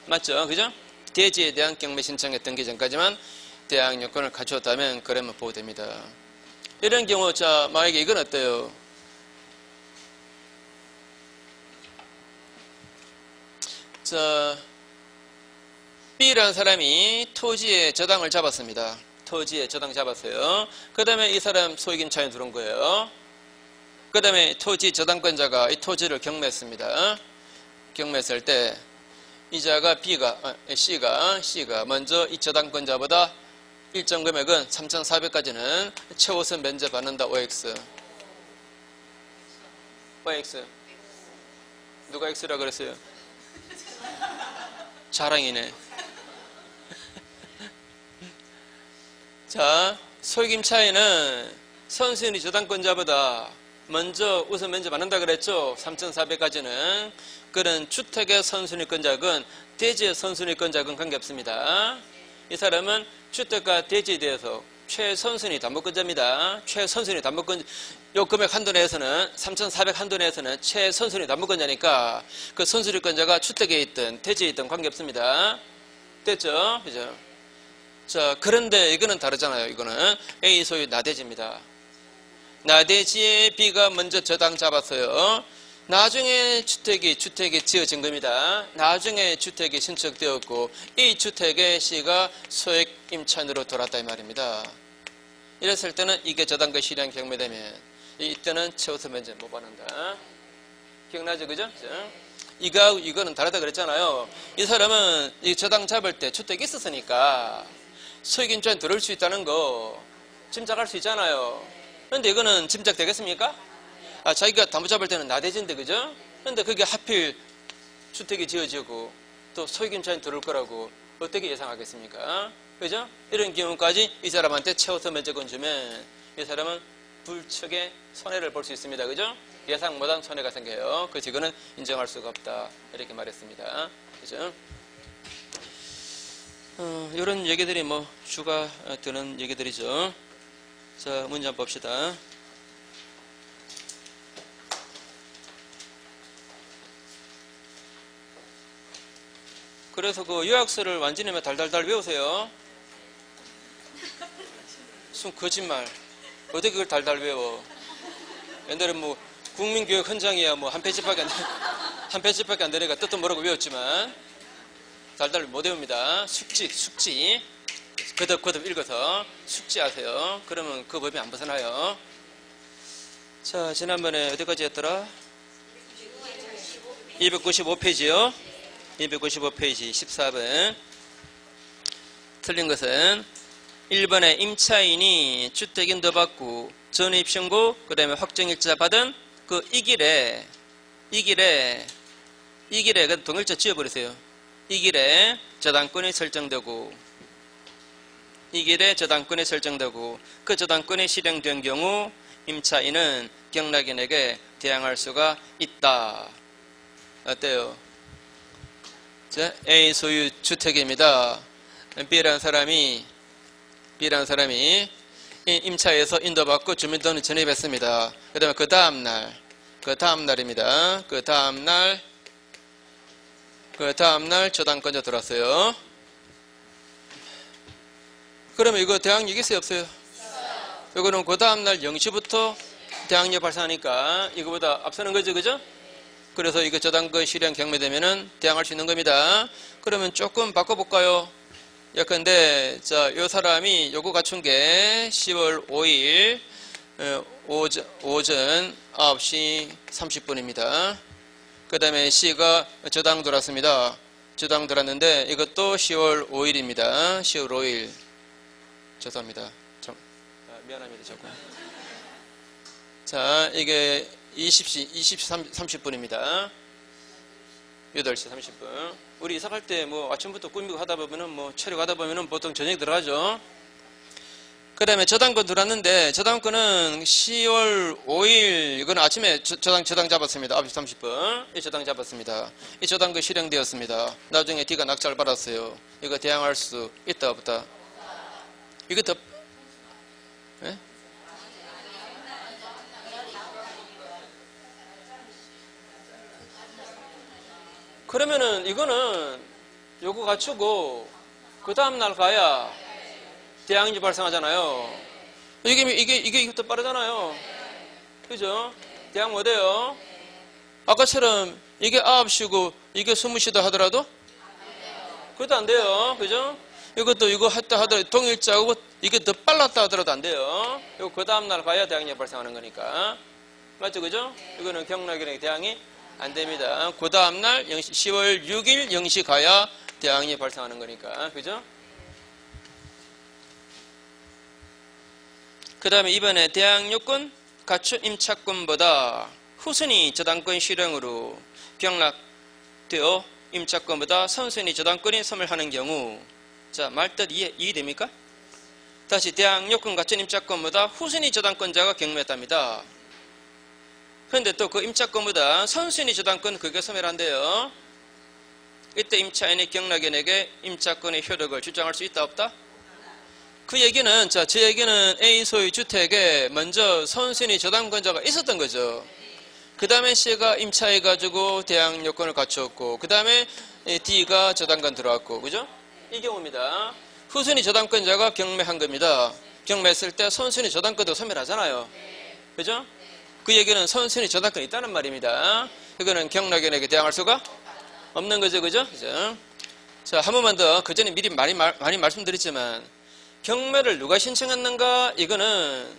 맞죠? 그죠? 대지에 대한 경매 신청의 등기 전까지만 대항 요건을 갖추었다면 그러면 보호됩니다. 이런 경우, 자, 만약에 이건 어때요? 자, B라는 사람이 토지에 저당을 잡았습니다. 토지에 저당 잡았어요. 그 다음에 이 사람 소액임차인 들어온 거예요. 그 다음에 토지 저당권자가 이 토지를 경매했습니다. 경매했을 때 이자가 C가 먼저 이 저당권자보다 일정 금액은 3,400까지는 최우선 면제 받는다. OX. OX. 누가 X라 그랬어요? 자랑이네. 자, 소액임차인은 선순위 저당권자보다 먼저 우선 면제 받는다 그랬죠? 3,400까지는. 그런 주택의 선순위권자건 대지의 선순위권자건 관계없습니다. 이 사람은 주택과 대지에 대해서 최선순위 담보권자입니다. 최선순위 담보권, 요 금액 한도 내에서는 3,400 한도 내에서는 최선순위 담보권자니까 그 선순위권자가 주택에 있든 대지에 있든 관계없습니다. 됐죠? 그죠? 자, 그런데 이거는 다르잖아요. 이거는 A 소유 나대지입니다. 나대지에 B가 먼저 저당 잡았어요. 나중에 주택이 지어진 겁니다. 나중에 주택이 신청되었고 이 주택에 C가 소액 임차인으로 돌았다 이 말입니다. 이랬을 때는 이게 저당과 실현 경매되면 이때는 최우선 면제 못 받는다. 기억나죠? 그죠? 이거는 다르다 그랬잖아요. 이 사람은 이 저당 잡을 때 주택이 있었으니까 소액 임차인 들어올 수 있다는 거 짐작할 수 있잖아요. 그런데 이거는 짐작되겠습니까? 아, 자기가 담보 잡을 때는 나대지인데, 그죠? 그런데 그게 하필 주택이 지어지고 또 소액 임차인 들어올 거라고 어떻게 예상하겠습니까? 그죠? 이런 경우까지 이 사람한테 최우선 면제권 주면 이 사람은 불측의 손해를 볼 수 있습니다. 그죠? 예상 못한 손해가 생겨요. 그래서 이거는 인정할 수가 없다. 이렇게 말했습니다. 그죠? 이런 얘기들이 뭐 주가 드는 얘기들이죠. 자, 문제 한번 봅시다. 그래서 그 요약서를 완전히 달달달 외우세요. 무슨 거짓말. 어떻게 그걸 달달 외워. 옛날에 뭐 국민교육 헌장이야 뭐 한 페이지밖에 안 되니까 뜻도 모르고 외웠지만 달달 못 외웁니다. 숙지. 거듭 읽어서 숙지하세요. 그러면 그 법이 안 벗어나요. 자, 지난번에 어디까지 했더라? 295페이지요. 295페이지 14번. 틀린 것은 1번에 임차인이 주택인도 받고 전입신고 그 다음에 확정일자 받은 그 이 길에 그 동일자 지워버리세요. 이 길에 저당권이 설정되고 그 저당권이 실행된 경우 임차인은 경락인에게 대항할 수가 있다. 어때요? 자, A 소유 주택입니다. B라는 사람이 임차에서 인도받고 주민등록 전입했습니다. 그 다음에 그 다음날입니다. 그 다음날 저당권자 들어왔어요. 그러면 이거 대항력 있어요, 없어요? 이거는 그 다음날 0시부터 대항력 발생하니까 이거보다 앞서는 거죠, 그죠? 그래서 이거 저당권 실행 경매되면은 대항할 수 있는 겁니다. 그러면 조금 바꿔볼까요? 예컨대, 자, 요 사람이 요거 갖춘 게 10월 5일 오전 9시 30분입니다. 그 다음에 C가 저당 들어왔습니다. 저당 들어왔는데 이것도 10월 5일입니다. 10월 5일. 죄송합니다. 미안합니다. 자꾸. 자, 이게 20시 30분입니다. 8시 30분. 우리 이사 갈 때 뭐 아침부터 꾸미고 하다 보면은 뭐 촬영하다 보면은 보통 저녁 들어가죠. 그 다음에 저당권 들어왔는데 저당권은 10월 5일 이거는 아침에 저당 잡았습니다. 9시 30분. 이 저당 잡았습니다. 이 저당권 실행되었습니다. 나중에 D가 낙찰 받았어요. 이거 대항할 수 있다 없다? 이거 더 예? 그러면은 이거는 요거 갖추고 그 다음날 가야 대항이 발생하잖아요. 이게 더 빠르잖아요. 그죠? 대항 못해요. 아까처럼 이게 9시고 이게 20시다 하더라도 그것도 안 돼요. 그죠? 이것도 이거 했다 하더라도 동일자고 이게 더 빨랐다 하더라도 안 돼요. 이거 그 다음날 가야 대항이 발생하는 거니까. 맞죠? 그죠? 이거는 경락이랑 대항이 안 됩니다. 그 다음날 10월 6일 0시 가야 대항이 발생하는 거니까. 그죠? 그 다음에 이번에 대항요건 가축 임차권보다 후순위 저당권 실행으로 경락되어 임차권보다 선순위 저당권이 소멸하는 경우, 자, 말뜻 이해됩니까? 다시 대항요건 가축 임차권보다 후순위 저당권자가 경매했답니다. 그런데 또 그 임차권보다 선순위 저당권 그게 소멸한대요. 이때 임차인이 경락인에게 임차권의 효력을 주장할 수 있다 없다? 그 얘기는, 자, 제 얘기는 A 소유 주택에 먼저 선순위 저당권자가 있었던 거죠. 그 다음에 C가 임차해가지고 대항 요건을 갖추었고, 그 다음에 D가 저당권 들어왔고, 그죠? 이 경우입니다. 후순위 저당권자가 경매한 겁니다. 경매했을 때 선순위 저당권도 소멸하잖아요. 그죠? 그 얘기는 선순위 저당권이 있다는 말입니다. 이거는 경락인에게 대항할 수가 없는 거죠, 그죠? 그죠? 자, 한 번만 더, 그 전에 미리 많이 말씀드렸지만, 경매를 누가 신청했는가? 이거는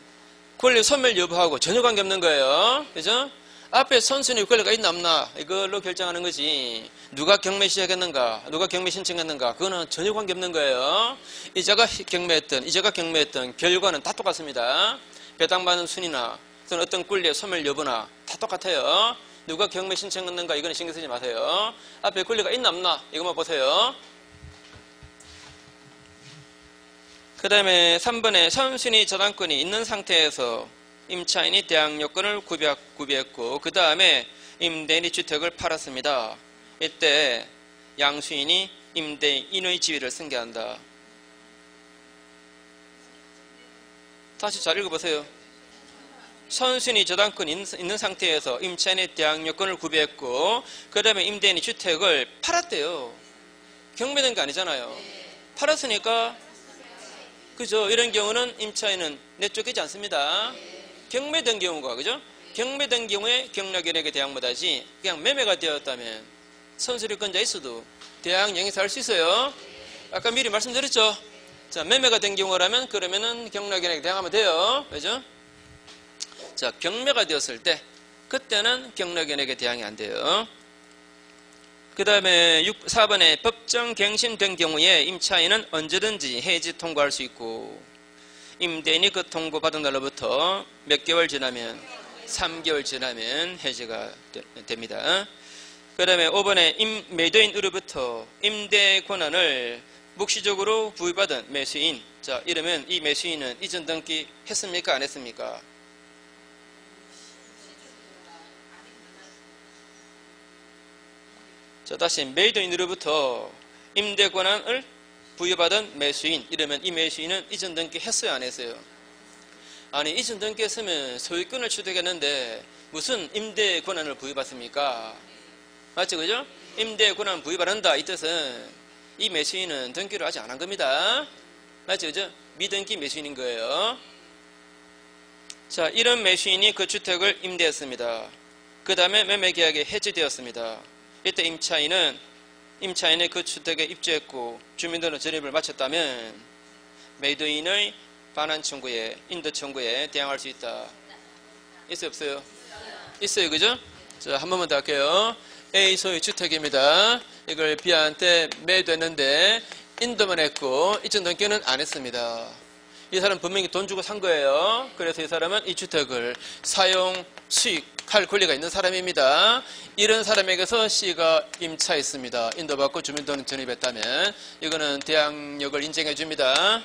권리 소멸 여부하고 전혀 관계없는 거예요. 그죠? 앞에 선순위 권리가 있나 없나? 이걸로 결정하는 거지. 누가 경매 시작했는가? 누가 경매 신청했는가? 그거는 전혀 관계없는 거예요. 이자가 경매했던 결과는 다 똑같습니다. 배당받는 순위나 어떤 권리의 소멸 여부나 다 똑같아요. 누가 경매 신청했는가? 이거는 신경 쓰지 마세요. 앞에 권리가 있나 없나? 이것만 보세요. 그 다음에 3번에 선순위 저당권이 있는 상태에서 임차인이 대항 요건을 구비했고 그 다음에 임대인이 주택을 팔았습니다. 이때 양수인이 임대인의 지위를 승계한다. 다시 잘 읽어보세요. 선순위 저당권이 있는 상태에서 임차인의 대항력권을 구비했고 그 다음에 임대인이 주택을 팔았대요. 경매된 게 아니잖아요. 팔았으니까 그죠? 이런 경우는 임차인은 내쫓기지 않습니다. 경매된 경우가 그죠? 경매된 경우에 경락연액에 대항 못하지 그냥 매매가 되었다면 선수리권자 있어도 대항 영위사할 수 있어요. 아까 미리 말씀드렸죠? 자, 매매가 된 경우라면 그러면은 경락연액에 대항하면 돼요. 그죠? 자, 경매가 되었을 때 그때는 경락연액에 대항이 안 돼요. 그 다음에 4번에 법정 갱신된 경우에 임차인은 언제든지 해지 통고할 수 있고 임대인이 그 통고받은 날로부터 몇 개월 지나면 3개월 지나면 해지가 됩니다. 그 다음에 5번에 매도인으로부터 임대 권한을 묵시적으로 부여받은 매수인. 자, 이러면 이 매수인은 이전 등기 했습니까? 안 했습니까? 자, 다시 매도인으로부터 임대 권한을 부여받은 매수인. 이러면 이 매수인은 이전 등기 했어요? 안 했어요? 아니, 이전 등기 했으면 소유권을 취득했는데 무슨 임대 권한을 부여받습니까? 맞죠? 그죠? 임대 권한 부여받는다. 이 뜻은 이 매수인은 등기를 아직 안 한 겁니다. 맞죠? 그죠? 미등기 매수인인 거예요. 자, 이런 매수인이 그 주택을 임대했습니다. 그 다음에 매매계약이 해지되었습니다. 이때 임차인의 그 주택에 입주했고 주민등록 전입을 마쳤다면 매도인의 반환 청구에, 인도 청구에 대항할 수 있다. 있어요? 없어요? 있어요. 그죠? 자, 한 번만 더 할게요. A 소유 주택입니다. 이걸 B한테 매도했는데 인도만 했고 이전 등기는 안 했습니다. 이 사람 분명히 돈 주고 산 거예요. 그래서 이 사람은 이 주택을 사용, 수익할 권리가 있는 사람입니다. 이런 사람에게서 C가 임차했습니다. 인도받고 주민등록 전입했다면 이거는 대항력을 인정해 줍니다.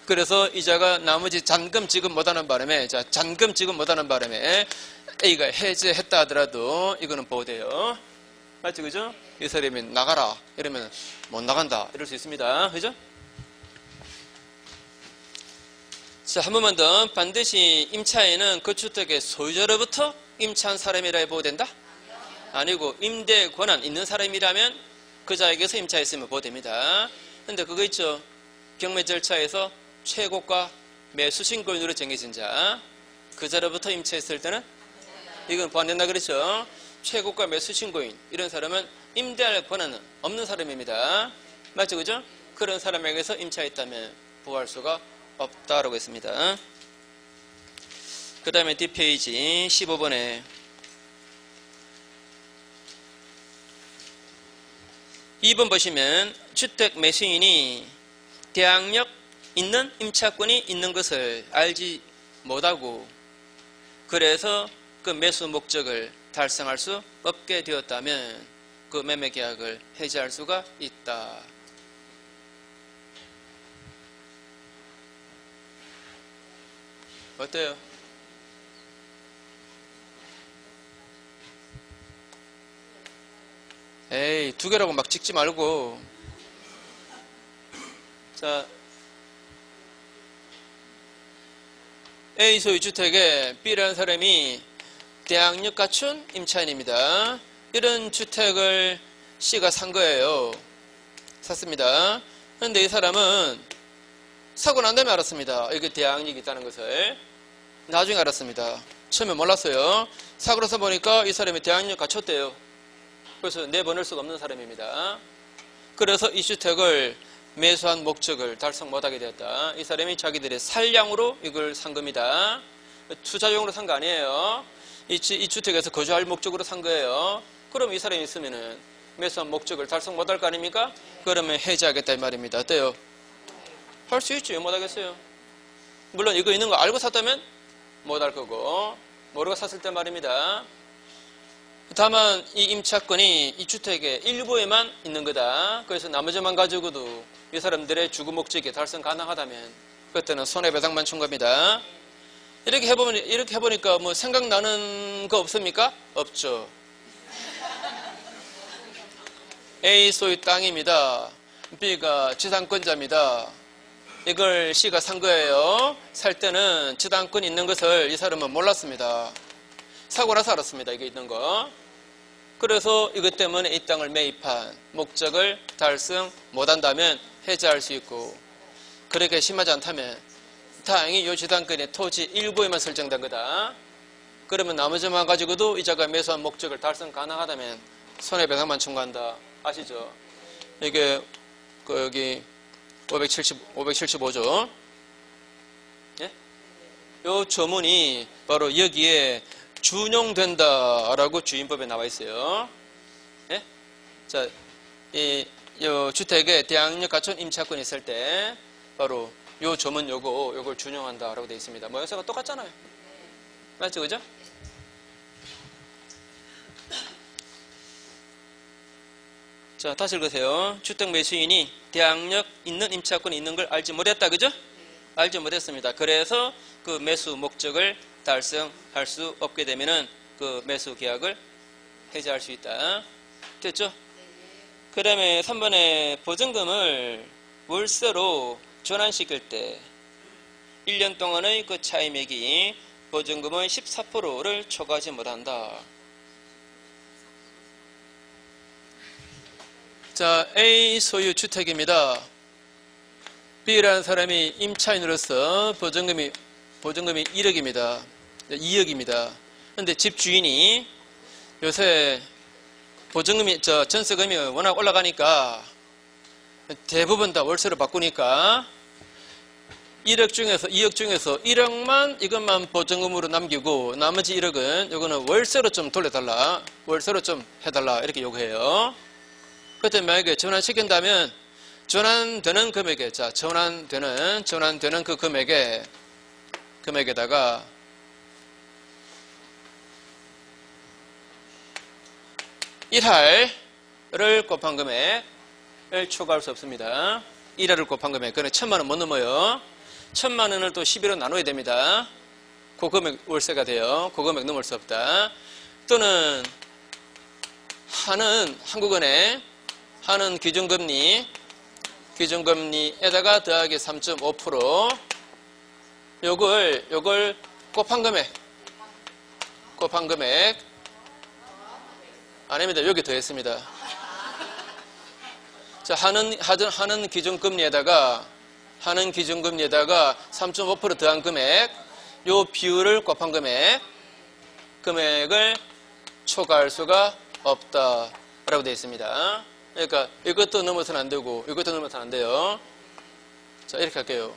그래서 이자가 나머지 잔금 지급 못하는 바람에, 자, 잔금 지급 못하는 바람에 A가 해지했다 하더라도 이거는 보호돼요. 맞죠? 그죠? 이 사람이 나가라 이러면 못 나간다 이럴 수 있습니다. 그죠? 자, 한 번만 더. 반드시 임차인은 그 주택의 소유자로부터 임차한 사람이라 보호된다? 아니고 임대 권한 있는 사람이라면 그 자에게서 임차했으면 보호됩니다. 근데 그거 있죠? 경매 절차에서 최고가 매수 신고인으로 정해진 자, 그 자로부터 임차했을 때는 이건 보호 안 된다 그랬죠? 최고가 매수 신고인, 이런 사람은 임대할 권한은 없는 사람입니다. 맞죠? 그죠? 그런 사람에게서 임차했다면 보호할 수가 없다라고 했습니다. 그 다음에 뒷페이지 15번에 2번 보시면 주택 매수인이 대항력 있는 임차권이 있는 것을 알지 못하고 그래서 그 매수 목적을 달성할 수 없게 되었다면 그 매매 계약을 해지할 수가 있다. 어때요? 에이, 두 개라고 막 찍지 말고. 자, A 소유 주택에 B라는 사람이 대항력 갖춘 임차인입니다. 이런 주택을 C가 산 거예요. 샀습니다. 그런데 이 사람은 사고 난 다음에 알았습니다. 이게 대항력이 있다는 것을. 나중에 알았습니다. 처음에 몰랐어요. 사고 나서 보니까 이 사람이 대항력 갖췄대요. 그래서 내보낼 수가 없는 사람입니다. 그래서 이 주택을 매수한 목적을 달성 못하게 되었다. 이 사람이 자기들의 살량으로 이걸 산 겁니다. 투자용으로 산 거 아니에요. 이 주택에서 거주할 목적으로 산 거예요. 그럼 이 사람이 있으면은 매수한 목적을 달성 못할 거 아닙니까? 그러면 해지하겠다 이 말입니다. 어때요? 할 수 있죠. 왜 못하겠어요? 물론 이거 있는 거 알고 샀다면 못할 거고 모르고 샀을 때 말입니다. 다만 이 임차권이 이 주택의 일부에만 있는 거다. 그래서 나머지만 가지고도 이 사람들의 주거 목적이 달성 가능하다면 그때는 손해배상만 청구합니다. 이렇게 해보니까 뭐 생각나는 거 없습니까? 없죠. A 소유 땅입니다. B가 지상권자입니다. 이걸 C가 산 거예요. 살 때는 지당권이 있는 것을 이 사람은 몰랐습니다. 사고 나서 알았습니다. 이게 있는 거. 그래서 이것 때문에 이 땅을 매입한 목적을 달성 못한다면 해지할 수 있고, 그렇게 심하지 않다면 다행히 이 지당권이 토지 일부에만 설정된 거다. 그러면 나머지만 가지고도 이자가 매수한 목적을 달성 가능하다면 손해배상만 청구한다. 아시죠? 이게 여기 575조. 예? 요 조문이 바로 여기에 준용된다라고 주임법에 나와 있어요. 예? 자, 요 주택에 대항력 갖춘 임차권이 있을 때 바로 요 조문 요걸 준용한다라고 되어 있습니다. 모양새가 똑같잖아요. 맞죠, 그죠? 자, 다시 읽으세요. 주택 매수인이 대항력 있는 임차권이 있는 걸 알지 못했다, 그죠? 알지 못했습니다. 그래서 그 매수 목적을 달성할 수 없게 되면은 그 매수 계약을 해지할 수 있다. 됐죠? 그 다음에 3번에 보증금을 월세로 전환시킬 때 1년 동안의 그 차임액이 보증금의 14%를 초과하지 못한다. 자, A 소유 주택입니다. B라는 사람이 임차인으로서 보증금이 1억입니다. 2억입니다. 근데 집 주인이 요새 보증금이, 전세금이 워낙 올라가니까 대부분 다 월세로 바꾸니까 2억 중에서 1억만 이것만 보증금으로 남기고 나머지 1억은 이거는 월세로 좀 돌려달라. 월세로 좀 해달라. 이렇게 요구해요. 그때 만약에 전환시킨다면 전환되는 금액에, 자, 전환되는 그 금액에다가 일할을 곱한 금액을 초과할 수 없습니다. 일할을 곱한 금액. 그러니까 1,000만 원 못 넘어요. 1,000만 원을 또 11로 나눠야 됩니다. 그 금액 월세가 돼요. 그 금액 넘을 수 없다. 또는 한국은행 하는 기준금리에다가 더하기 3.5% 요걸 곱한 금액 아닙니다. 여기 더했습니다. 자, 하는 기준금리에다가 3.5% 더한 금액, 요 비율을 곱한 금액을 초과할 수가 없다라고 되어 있습니다. 그러니까 이것도 넘어서는 안 되고 이것도 넘어서는 안 돼요. 자, 이렇게 할게요.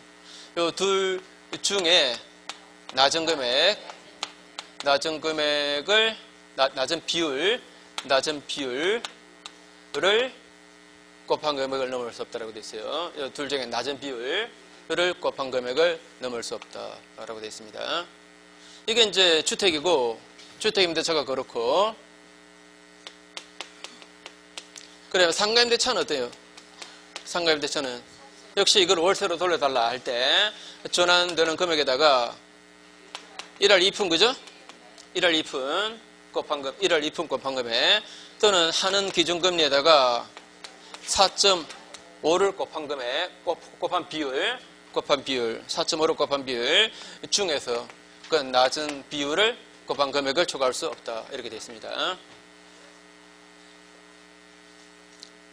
요 둘 중에 낮은 비율을 곱한 금액을 넘을 수 없다라고 되어 있어요. 요 둘 중에 낮은 비율을 곱한 금액을 넘을 수 없다라고 되어 있습니다. 이게 이제 주택이고 주택임대차가 그렇고, 그래요. 상가임대차는 어때요? 상가임대차는 역시 이걸 월세로 돌려달라 할 때 전환되는 금액에다가 1할 2푼, 그죠? 1할 2푼 곱한 금액, 또는 하는 기준금리에다가 4.5를 곱한 금액, 곱한 비율, 4.5를 곱한 비율 중에서 그 낮은 비율을 곱한 금액을 초과할 수 없다. 이렇게 되어 있습니다.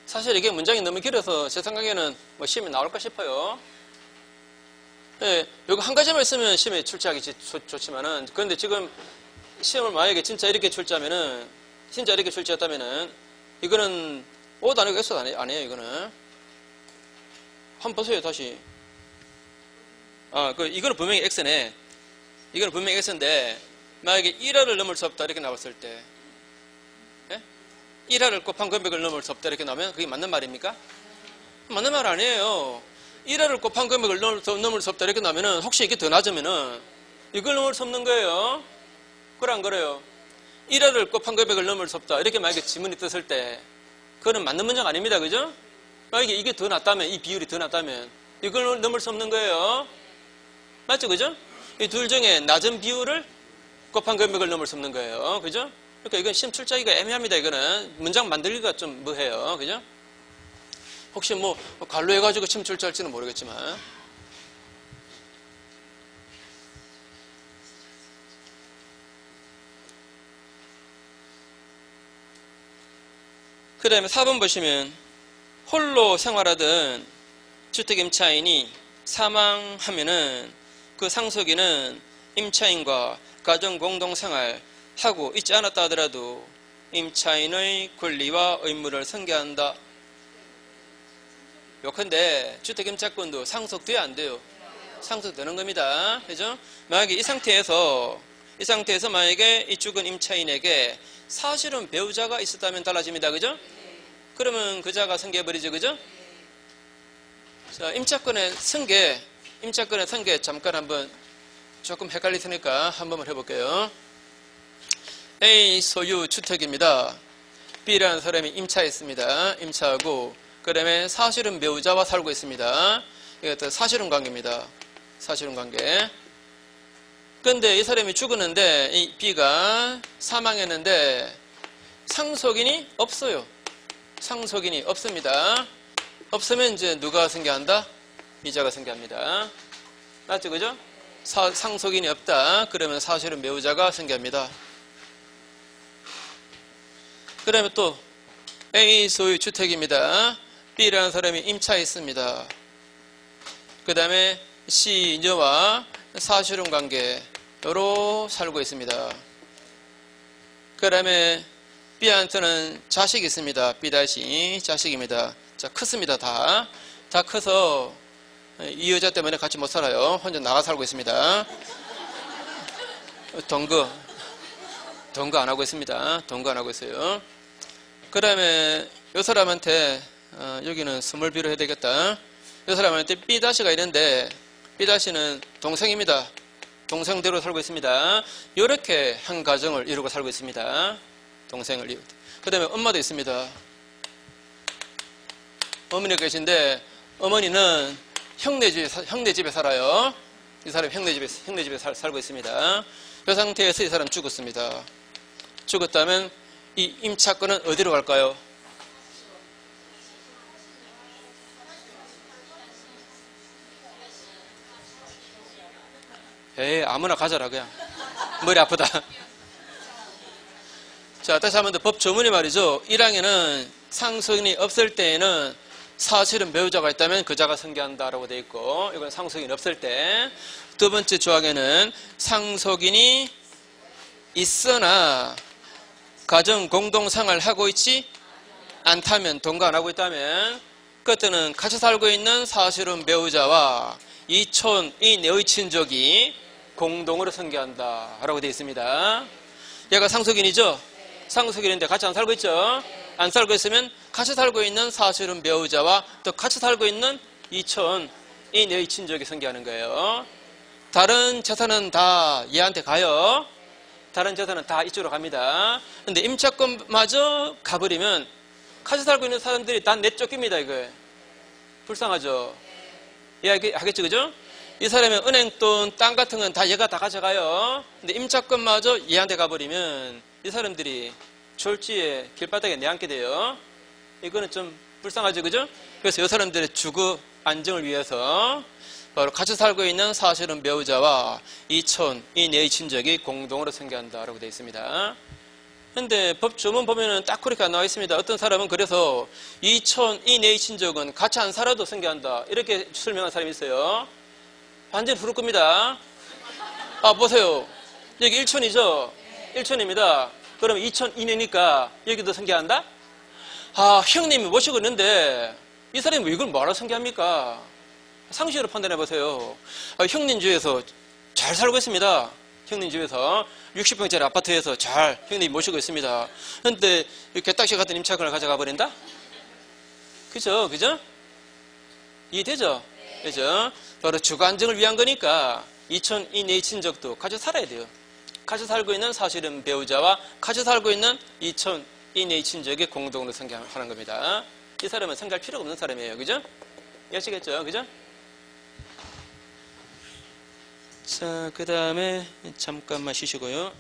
사실 이게 문장이 너무 길어서 제 생각에는 뭐 시험에 나올까 싶어요. 예, 이거 한 가지만 있으면 시험에 출제하기 좋지만은, 그런데 지금 시험을 만약에 진짜 이렇게 출제했다면은, 이거는 옷 아니고 X 아니에요, 이거는. 한번 보세요, 다시. 이거는 분명히 X네. 이거는 분명히 X인데, 만약에 1화를 넘을 수 없다, 이렇게 나왔을 때, 1화를 곱한 금액을 넘을 수 없다 이렇게 나오면 그게 맞는 말입니까? 맞는 말 아니에요. 1화를 곱한 금액을 넘을 수 없다 이렇게 나오면은 혹시 이게 더 낮으면은 이걸 넘을 수 없는 거예요. 그래 안 그래요? 1화를 곱한 금액을 넘을 수 없다 이렇게 만약에 지문이 떴을 때 그거는 맞는 문장 아닙니다. 그죠? 만약에 이게 더 낮다면, 이 비율이 더 낮다면 이걸 넘을 수 없는 거예요. 맞죠? 그죠? 이 둘 중에 낮은 비율을 곱한 금액을 넘을 수 없는 거예요. 그죠? 그러니까 이건 시험 출제하기가 애매합니다. 이거는 문장 만들기가 좀 뭐해요. 그죠? 혹시 뭐 관로 해가지고 시험 출제할지는 모르겠지만, 그 다음에 4번 보시면 홀로 생활하던 주택 임차인이 사망하면은 그 상속인은 임차인과 가정 공동생활 하고 있지 않았다 하더라도 임차인의 권리와 의무를 상기한다. 요컨대 주택임차권도 상속돼야 안 돼요? 상속되는 겁니다. 그죠? 만약에 이 상태에서 만약에 이 죽은 임차인에게 사실은 배우자가 있었다면 달라집니다. 그죠? 그러면 그자가 승계해버리죠. 그죠? 자, 임차권의 승계 잠깐 한번 조금 헷갈리시니까 한 번만 해볼게요. A 소유 주택입니다. B라는 사람이 임차했습니다. 임차하고 그 다음에 사실은 배우자와 살고 있습니다. 이것도 사실은 관계입니다. 사실은 관계. 근데 이 사람이 죽었는데 이 B가 사망했는데 상속인이 없어요. 상속인이 없습니다. 없으면 이제 누가 승계한다? 이자가 승계합니다. 맞죠? 그죠? 상속인이 없다. 그러면 사실은 배우자가 승계합니다. 그 다음에 또 A 소유 주택입니다. B라는 사람이 임차했습니다. 그 다음에 C 녀와 사실혼 관계로 살고 있습니다. 그 다음에 B한테는 자식이 있습니다. B 다시 자식입니다. 자, 컸습니다. 다 커서 이 여자 때문에 같이 못 살아요. 혼자 나가 살고 있습니다. 동거 안 하고 있습니다. 동거 안 하고 있어요. 그 다음에 이 사람한테 여기는 스몰비로 해야 되겠다. 이 사람한테 B다시가 있는데 B다시는 동생입니다. 동생대로 살고 있습니다. 이렇게 한 가정을 이루고 살고 있습니다. 동생을 이루고. 그 다음에 엄마도 있습니다. 어머니가 계신데 어머니는 형네 집에 살아요. 이 사람이 형네 집에 살고 있습니다. 이 상태에서 이 사람 죽었습니다. 죽었다면 이 임차권은 어디로 갈까요? 에이, 아무나 가져라 그냥. 머리 아프다. 자, 다시 한 번 더 법 조문이 말이죠. 1항에는 상속인이 없을 때에는 사실은 배우자가 있다면 그자가 승계한다라고 되어 있고, 이건 상속인이 없을 때. 두 번째 조항에는 상속인이 있으나 가정 공동생활을 하고 있지 않다면, 동거 안 하고 있다면 그때는 같이 살고 있는 사실은 배우자와 이촌, 이 내의 친족이 공동으로 승계한다 라고 되어 있습니다. 얘가 상속인이죠? 상속인인데 같이 안 살고 있죠? 안 살고 있으면 같이 살고 있는 사실은 배우자와 또 같이 살고 있는 이촌, 이 내의 친족이 승계하는 거예요. 다른 재산은 다 얘한테 가요. 다른 재산은 다 이쪽으로 갑니다. 근데 임차권마저 가버리면 같이 살고 있는 사람들이 다 내쫓깁니다. 이거 불쌍하죠? 이해하겠죠? 그죠? 이 사람의 은행돈, 땅 같은 건 다 얘가 다 가져가요. 근데 임차권마저 얘한테 가버리면 이 사람들이 졸지에 길바닥에 내앉게 돼요. 이거는 좀 불쌍하죠? 그죠? 그래서 이 사람들의 주거 안정을 위해서 바로 같이 살고 있는 사실은 배우자와 이촌, 이 내의 친족이 공동으로 승계한다라고 되어 있습니다. 근데 법 조문 보면은 딱 그렇게 안 나와 있습니다. 어떤 사람은 그래서 이촌, 이 내의 친족은 같이 안 살아도 승계한다. 이렇게 설명한 사람이 있어요. 완전히 부를 겁니다. 아, 보세요. 여기 1촌이죠? 1촌입니다. 그럼 2촌 이내니까 여기도 승계한다? 아, 형님이 모시고 있는데 이 사람이 이걸 뭐하러 승계합니까? 상식으로 판단해 보세요. 아, 형님 집에서 잘 살고 있습니다. 형님 집에서 60평짜리 아파트에서 잘 형님 모시고 있습니다. 그런데 개딱지 같은 임차권을 가져가 버린다? 그죠? 그죠? 이해되죠? 그죠? 바로 주거 안정을 위한 거니까 이촌 이 내의 친족도 같이 살아야 돼요. 같이 살고 있는 사실은 배우자와 같이 살고 있는 이촌 이 내의 친족이 공동으로 승계하는 겁니다. 이 사람은 승계할 필요가 없는 사람이에요. 그죠? 아시겠죠? 그죠? 자, 그 다음에 잠깐만 쉬시고요.